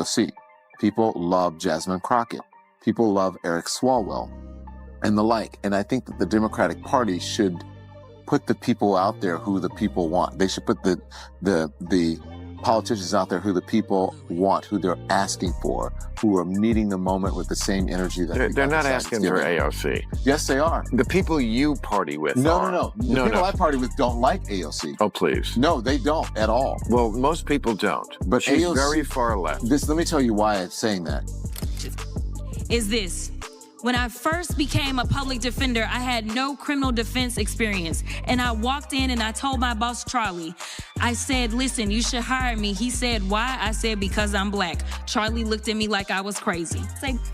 AOC. People love Jasmine Crockett. People love Eric Swalwell and the like. And I think that the Democratic Party should put the people out there who the people want. They should put the politicians out there who the people want, who they're asking for, who are meeting the moment with the same energy that they're not asking for AOC. Yes, they are. The people you party with No. The people I party with don't like AOC. Oh, please. No, they don't at all. Well, most people don't. But she's AOC, very far left. Let me tell you why I'm saying that. Is this. When I first became a public defender, I had no criminal defense experience. And I walked in and I told my boss, Charlie, I said, listen, you should hire me. He said, why? I said, because I'm black. Charlie looked at me like I was crazy.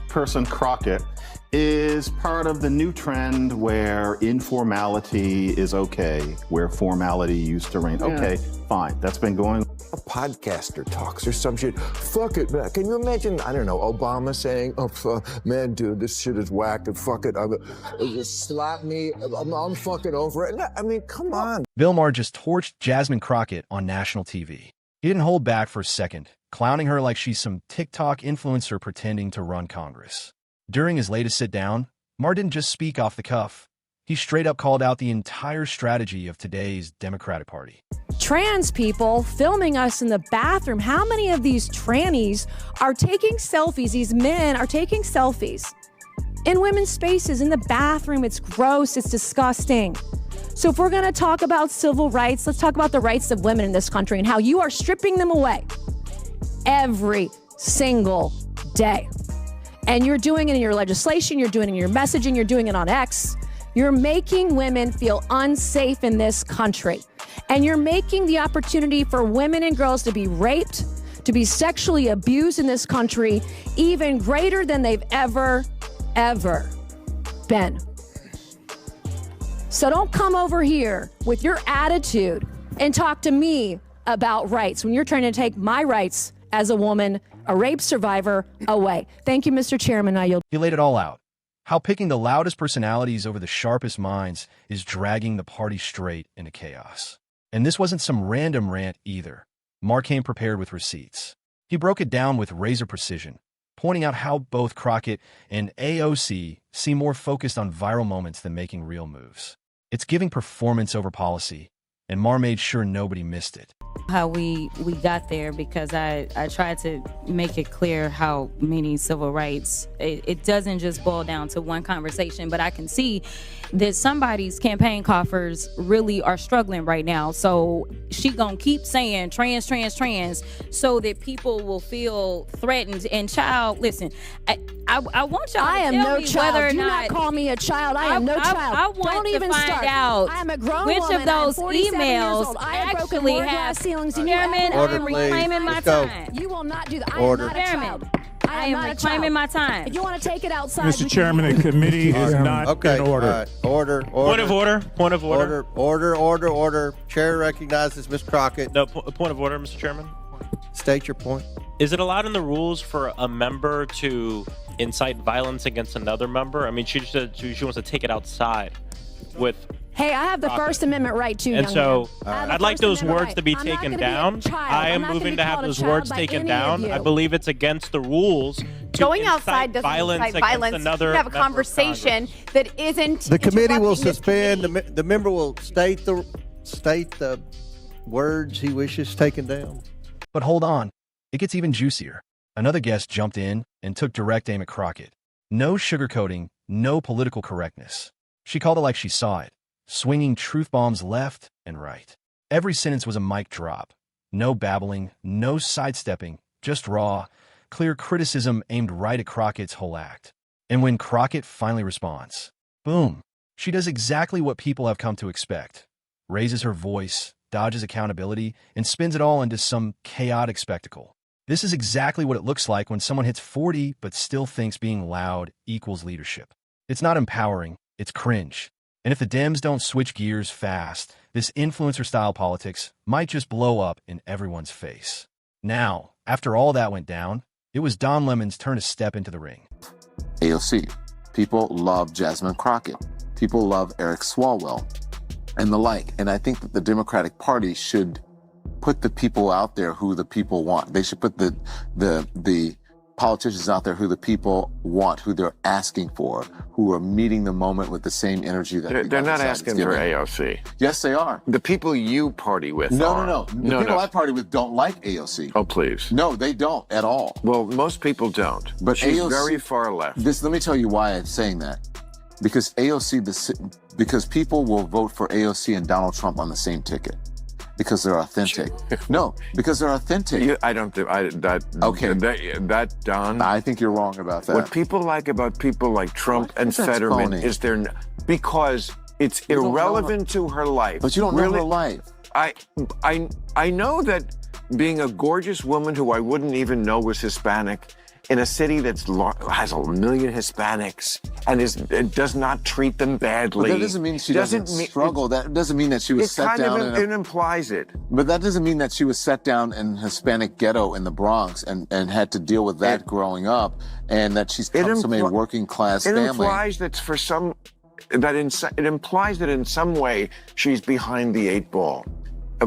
Person Crockett is part of the new trend where informality is okay, where formality used to reign. Okay, fine. That's been going. A podcaster talks or some shit. Fuck it, man. Can you imagine, I don't know, Obama saying, man, dude, this shit is whack and fuck it. Just slap me. I'm fucking over it. I mean, come on. Bill Maher just torched Jasmine Crockett on national TV. He didn't hold back for a second, clowning her like she's some TikTok influencer pretending to run Congress. During his latest sit-down, Maher didn't just speak off the cuff. He straight up called out the entire strategy of today's Democratic Party. Trans people filming us in the bathroom. How many of these trannies are taking selfies? These men are taking selfies in women's spaces, in the bathroom. It's gross. It's disgusting. So if we're going to talk about civil rights, let's talk about the rights of women in this country and how you are stripping them away every single day. And you're doing it in your legislation. You're doing it in your messaging. You're doing it on X. You're making women feel unsafe in this country. And you're making the opportunity for women and girls to be raped, to be sexually abused in this country, even greater than they've ever been. So don't come over here with your attitude and talk to me about rights when you're trying to take my rights as a woman, a rape survivor, away. Thank you, Mr. Chairman. I yield. He laid it all out. How picking the loudest personalities over the sharpest minds is dragging the party straight into chaos. And this wasn't some random rant either. Maher came prepared with receipts. He broke it down with razor precision, pointing out how both Crockett and AOC seem more focused on viral moments than making real moves. It's giving performance over policy, and Maher made sure nobody missed it. How we got there, because I tried to make it clear how many civil rights, it doesn't just boil down to one conversation, but I can see that somebody's campaign coffers really are struggling right now. So she gonna keep saying trans, so that people will feel threatened. And child, listen, I want y'all to tell me whether or Do not call me a child. I am no child. I want Don't to even find start. out I am a grown which woman. of those I am 47 years emails old. I have broken actually more have. glass ceilings than you Chairman, ever I will. am reclaiming my time. You will not do that. I Order. am not a child. I am reclaiming my time. If you want to take it outside, Mr. Chairman, the committee is not in order. Order. Point of order. Order. Chair recognizes Ms. Crockett. No, point of order, Mr. Chairman. State your point. Is it allowed in the rules for a member to incite violence against another member? I mean, she wants to take it outside with... Hey, I have the First Amendment right too, and young so man. I'd like those words to be I'm not taken gonna be a down. child. I am I'm not moving gonna to be have called a those child words by taken any of down. you. I believe it's against the rules to Going incite outside doesn't violence incite against violence. another You have a member of conversation that isn't. The committee will interrupting this suspend. committee. The member will state the words he wishes taken down. But hold on. It gets even juicier. Another guest jumped in and took direct aim at Crockett. No sugarcoating, no political correctness. She called it like she saw it, swinging truth bombs left and right. Every sentence was a mic drop. No babbling, no sidestepping, just raw, clear criticism aimed right at Crockett's whole act. And when Crockett finally responds, boom, she does exactly what people have come to expect. Raises her voice, dodges accountability, and spins it all into some chaotic spectacle. This is exactly what it looks like when someone hits 40 but still thinks being loud equals leadership. It's not empowering, it's cringe. And if the Dems don't switch gears fast, this influencer-style politics might just blow up in everyone's face. Now, after all that went down, it was Don Lemon's turn to step into the ring. AOC. People love Jasmine Crockett. People love Eric Swalwell and the like. And I think that the Democratic Party should put the people out there who the people want. They should put the politicians out there who the people want, who they're asking for, who are meeting the moment with the same energy that they're not asking for AOC. Yes, they are. The people you party with No. The people I party with don't like AOC. Oh, please. No, they don't at all. Well, most people don't. But she's AOC, very far left. Let me tell you why I'm saying that. Because because people will vote for AOC and Donald Trump on the same ticket. Because they're authentic. No, because they're authentic. I don't think that Don. I think you're wrong about that. What people like about people like Trump and Fetterman is because it's irrelevant to her life. But you don't know her life. I know that being a gorgeous woman who I wouldn't even know was Hispanic in a city that has 1 million Hispanics and does not treat them badly. But that doesn't mean she doesn't struggle. That doesn't mean that she was set down. It implies it. But that doesn't mean that she was set down in a Hispanic ghetto in the Bronx and had to deal with that growing up, and that she's come from a working class family. It implies that it implies that in some way she's behind the 8 ball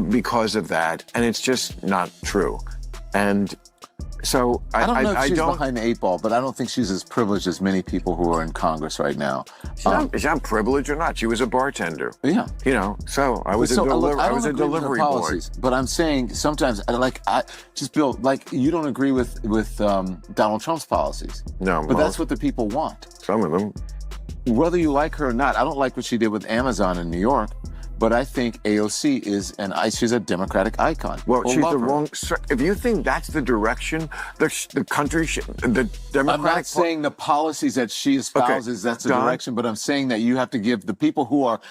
because of that, and it's just not true. And so I don't know if she's behind the 8 ball, but I don't think she's as privileged as many people who are in Congress right now. She's not privileged or not. She was a bartender. Yeah. So I was a delivery boy. But I'm saying sometimes, Bill, you don't agree with Donald Trump's policies. No. But that's what the people want. Some of them. Whether you like her or not, I don't like what she did with Amazon in New York. But I think AOC she's a Democratic icon. Well, she's the wrong. If you think that's the direction the country should, the Democratic. I'm not saying the policies that she espouses that's the direction, but I'm saying that you have to give the people who are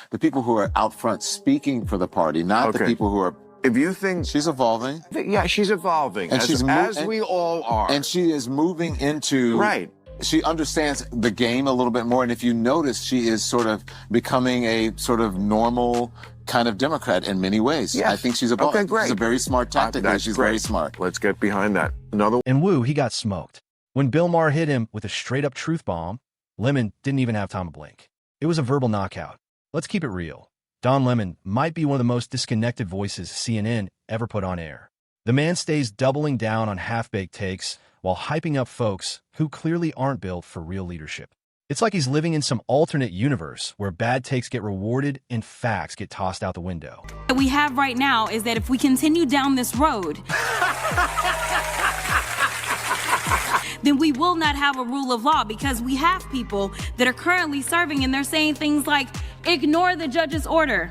out front speaking for the party, not the people who are. If you think she's evolving, yeah, she's evolving, and as we all are, and she is moving into right. She understands the game a little bit more, and if you notice, she is sort of becoming a sort of normal kind of Democrat in many ways. Yes. I think she's evolving. Okay, great. She's a very smart tactic. She's very smart. Let's get behind that. In Woo, he got smoked. When Bill Maher hit him with a straight-up truth bomb, Lemon didn't even have time to blink. It was a verbal knockout. Let's keep it real. Don Lemon might be one of the most disconnected voices CNN ever put on air. The man stays doubling down on half-baked takes while hyping up folks who clearly aren't built for real leadership. It's like he's living in some alternate universe where bad takes get rewarded and facts get tossed out the window. What we have right now is that if we continue down this road, then we will not have a rule of law, because we have people that are currently serving and they're saying things like, ignore the judge's order.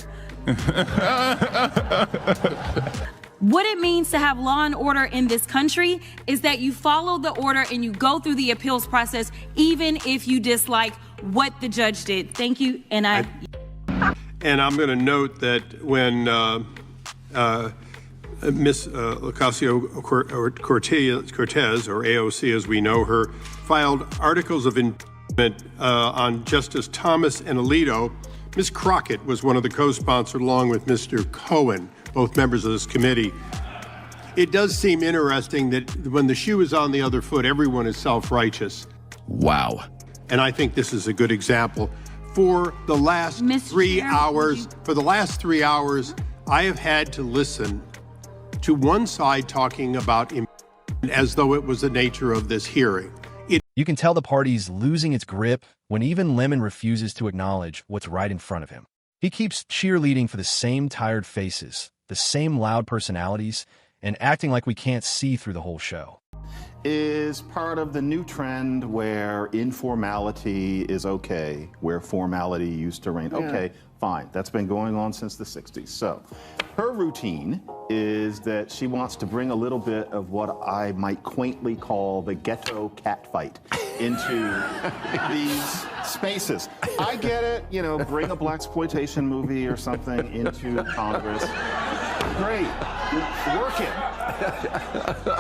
What it means to have law and order in this country is that you follow the order and you go through the appeals process, even if you dislike what the judge did. Thank you. And I'm going to note that when Miss Ocasio-Cortez, or AOC as we know her, filed articles of impeachment on Justice Thomas and Alito, Ms. Crockett was one of the co-sponsors along with Mr. Cohen, both members of this committee. It does seem interesting that when the shoe is on the other foot, everyone is self-righteous. Wow. And I think this is a good example. For the last 3 hours, I have had to listen to one side talking about impeachment as though it was the nature of this hearing. You can tell the party's losing its grip when even Lemon refuses to acknowledge what's right in front of him. He keeps cheerleading for the same tired faces, the same loud personalities, and acting like we can't see through the whole show. Is part of the new trend where informality is okay, where formality used to reign. Yeah. Okay, fine. That's been going on since the 60s. So her routine is that she wants to bring a little bit of what I might quaintly call the ghetto cat fight into these spaces. I get it, bring a blaxploitation movie or something into Congress. Great, work it.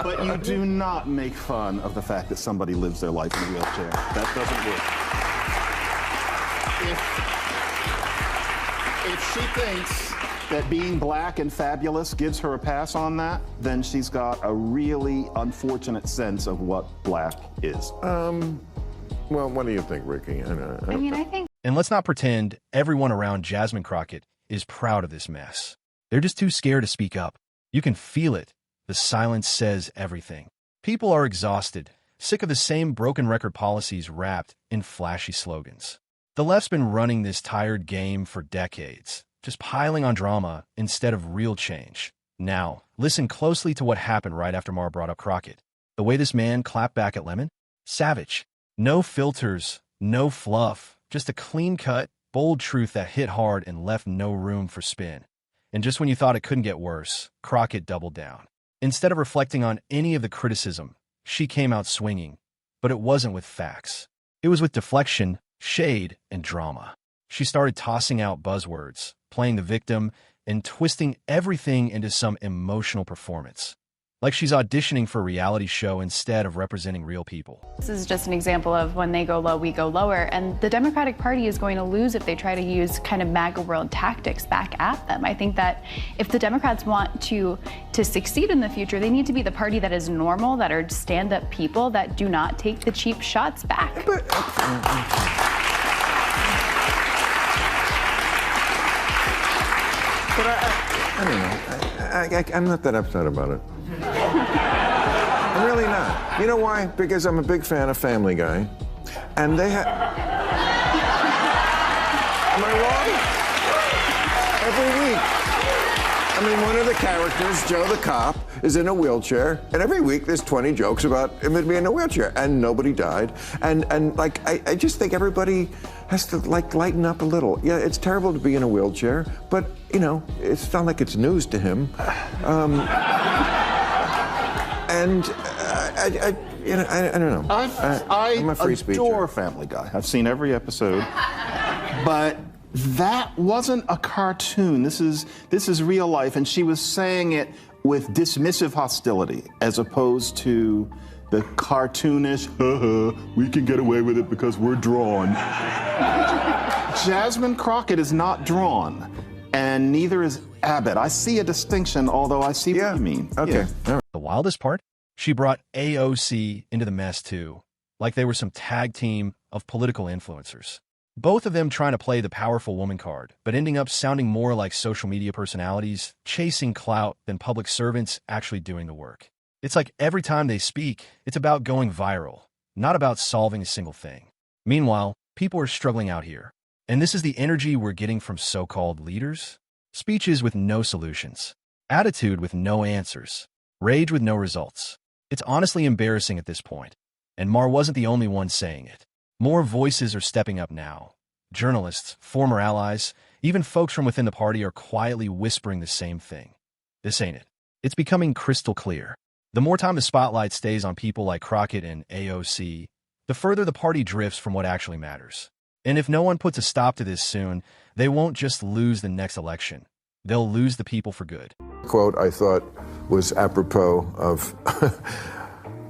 But you do not make fun of the fact that somebody lives their life in a wheelchair. That doesn't work. If she thinks that being black and fabulous gives her a pass on that, then she's got a really unfortunate sense of what black is. Well, what do you think, Ricky? I think... And let's not pretend everyone around Jasmine Crockett is proud of this mess. They're just too scared to speak up. You can feel it. The silence says everything. People are exhausted, sick of the same broken record policies wrapped in flashy slogans. The left's been running this tired game for decades, just piling on drama instead of real change. Now, listen closely to what happened right after Maher brought up Crockett. The way this man clapped back at Lemon? Savage. No filters, no fluff, just a clean-cut, bold truth that hit hard and left no room for spin. And just when you thought it couldn't get worse, Crockett doubled down. Instead of reflecting on any of the criticism, she came out swinging. But it wasn't with facts. It was with deflection, shade, and drama. She started tossing out buzzwords, playing the victim, and twisting everything into some emotional performance. Like she's auditioning for a reality show instead of representing real people. This is just an example of when they go low, we go lower. And the Democratic Party is going to lose if they try to use kind of MAGA world tactics back at them. I think that if the Democrats want to succeed in the future, they need to be the party that is normal, that are stand-up people, that do not take the cheap shots back. But I don't know. I'm not that upset about it. I'm really not. You know why? Because I'm a big fan of Family Guy. And they have... Am I wrong? Every week. I mean, one of the characters, Joe the cop, is in a wheelchair. And every week there's 20 jokes about him being in a wheelchair. And nobody died. And like, I just think everybody has to, like, lighten up a little. Yeah, it's terrible to be in a wheelchair. But, you know, it's not like it's news to him. And I don't know. I'm a free speaker. I adore Family Guy. I've seen every episode. But that wasn't a cartoon. This is real life. And she was saying it with dismissive hostility as opposed to the cartoonish, we can get away with it because we're drawn. Jasmine Crockett is not drawn. And neither is Abbott. I see a distinction, although I see what you mean. Okay. Yeah. The wildest part? She brought AOC into the mess too, like they were some tag team of political influencers. Both of them trying to play the powerful woman card, but ending up sounding more like social media personalities, chasing clout than public servants actually doing the work. It's like every time they speak, it's about going viral, not about solving a single thing. Meanwhile, people are struggling out here. And this is the energy we're getting from so-called leaders? Speeches with no solutions, attitude with no answers, rage with no results. It's honestly embarrassing at this point. And Maher wasn't the only one saying it. More voices are stepping up now. Journalists, former allies, even folks from within the party are quietly whispering the same thing. This ain't it. It's becoming crystal clear. The more time the spotlight stays on people like Crockett and AOC, the further the party drifts from what actually matters. And if no one puts a stop to this soon, they won't just lose the next election. They'll lose the people for good. Quote I thought was apropos of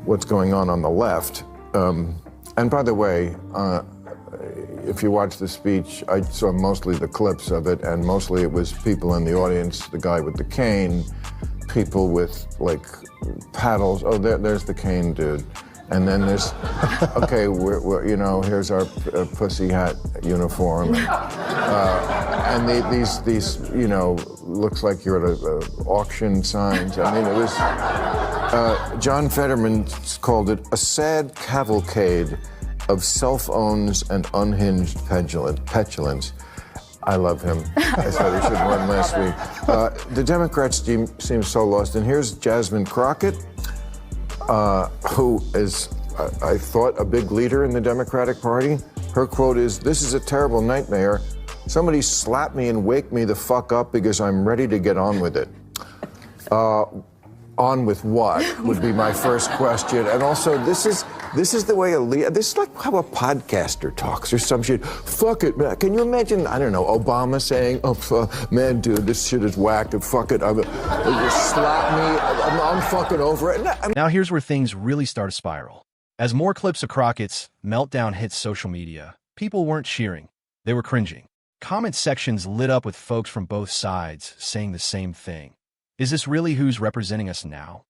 what's going on the left. And by the way, if you watch the speech, I saw mostly the clips of it, and mostly it was people in the audience, the guy with the cane, people with, like, paddles. Oh, there's the cane dude. And then there's, okay, we're you know, here's our pussy hat uniform. And these, you know, looks like you're at a auction signs. I mean, it was, John Fetterman called it a sad cavalcade of self-owns and unhinged petulance. I love him. I thought he should have won last week. The Democrats seem so lost. And here's Jasmine Crockett, who is, I thought, a big leader in the Democratic Party. Her quote is, "This is a terrible nightmare. Somebody slap me and wake me the fuck up because I'm ready to get on with it." On with what would be my first question. And also, this is the way this is like how a podcaster talks or some shit. Fuck it, man. Can you imagine, I don't know, Obama saying, man, dude, this shit is whacked, and fuck it, slap me, I'm fucking over it. Now here's where things really start to spiral. As more clips of Crockett's meltdown hit social media, people weren't cheering. They were cringing. Comment sections lit up with folks from both sides saying the same thing. Is this really who's representing us now?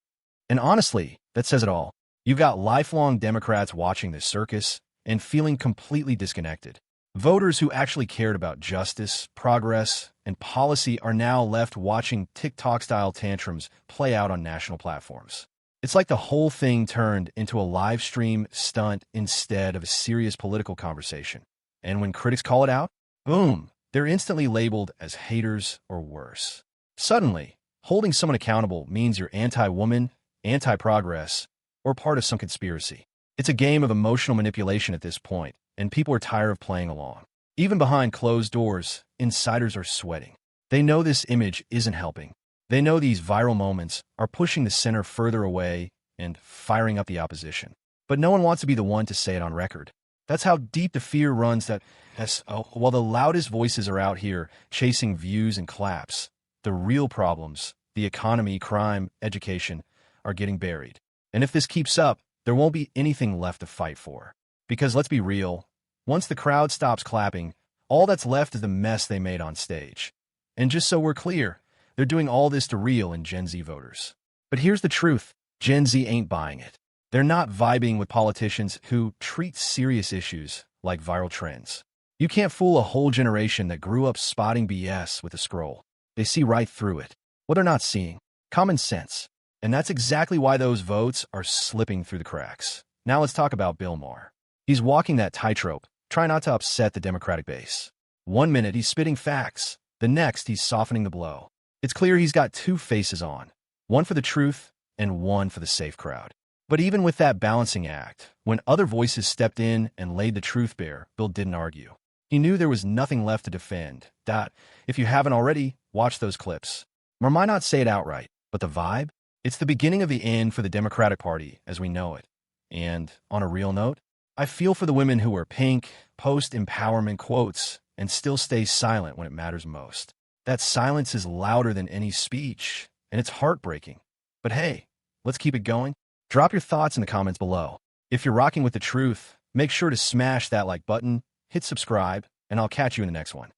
And honestly, that says it all. You've got lifelong Democrats watching this circus and feeling completely disconnected. Voters who actually cared about justice, progress, and policy are now left watching TikTok-style tantrums play out on national platforms. It's like the whole thing turned into a live stream stunt instead of a serious political conversation. And when critics call it out, boom, they're instantly labeled as haters or worse. Suddenly, holding someone accountable means you're anti-woman, anti-progress, or part of some conspiracy. It's a game of emotional manipulation at this point, and people are tired of playing along. Even behind closed doors, insiders are sweating. They know this image isn't helping. They know these viral moments are pushing the center further away and firing up the opposition. But no one wants to be the one to say it on record. That's how deep the fear runs that while the loudest voices are out here chasing views and claps, the real problems, the economy, crime, education, are getting buried. And if this keeps up, there won't be anything left to fight for. Because let's be real, once the crowd stops clapping, all that's left is the mess they made on stage. And just so we're clear, they're doing all this to reel in Gen Z voters. But here's the truth. Gen Z ain't buying it. They're not vibing with politicians who treat serious issues like viral trends. You can't fool a whole generation that grew up spotting BS with a scroll. They see right through it. What they're not seeing, common sense. And that's exactly why those votes are slipping through the cracks. Now let's talk about Bill Maher. He's walking that tightrope, trying not to upset the Democratic base. 1 minute he's spitting facts, the next he's softening the blow. It's clear he's got two faces on, one for the truth and one for the safe crowd. But even with that balancing act, when other voices stepped in and laid the truth bare, Bill didn't argue. He knew there was nothing left to defend. If you haven't already, watch those clips. Or might not say it outright, but the vibe? It's the beginning of the end for the Democratic Party as we know it. And on a real note, I feel for the women who wear pink, post empowerment quotes, and still stay silent when it matters most. That silence is louder than any speech, and it's heartbreaking. But hey, let's keep it going. Drop your thoughts in the comments below. If you're rocking with the truth, make sure to smash that like button, hit subscribe, and I'll catch you in the next one.